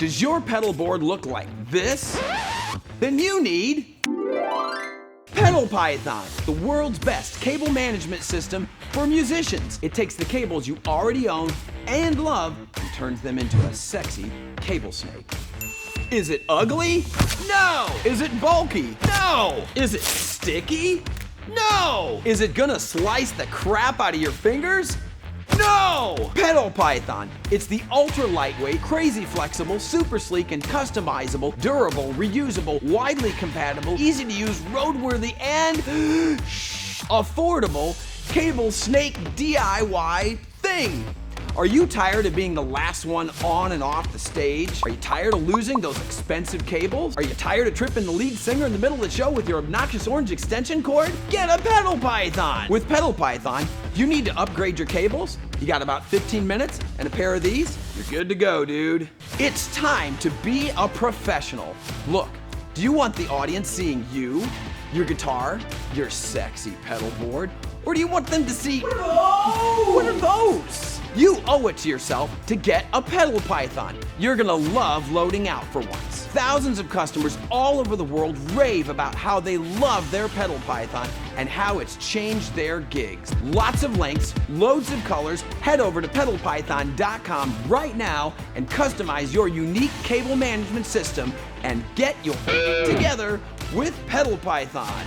Does your pedal board look like this? Then you need PedalPython, the world's best cable management system for musicians. It takes the cables you already own and love and turns them into a sexy cable snake. Is it ugly? No! Is it bulky? No! Is it sticky? No! Is it gonna slice the crap out of your fingers? No! PedalPython. It's the ultra lightweight, crazy flexible, super sleek and customizable, durable, reusable, widely compatible, easy to use, roadworthy, and affordable cable snake DIY thing. Are you tired of being the last one on and off the stage? Are you tired of losing those expensive cables? Are you tired of tripping the lead singer in the middle of the show with your obnoxious orange extension cord? Get a PedalPython! With PedalPython, you need to upgrade your cables? You got about 15 minutes and a pair of these? You're good to go, dude. It's time to be a professional. Look, do you want the audience seeing you, your guitar, your sexy pedal board? Or do you want them to see, what are those? You owe it to yourself to get a PedalPython. You're gonna love loading out for once. Thousands of customers all over the world rave about how they love their PedalPython and how it's changed their gigs. Lots of links, loads of colors. Head over to pedalpython.com right now and customize your unique cable management system and get your together with PedalPython.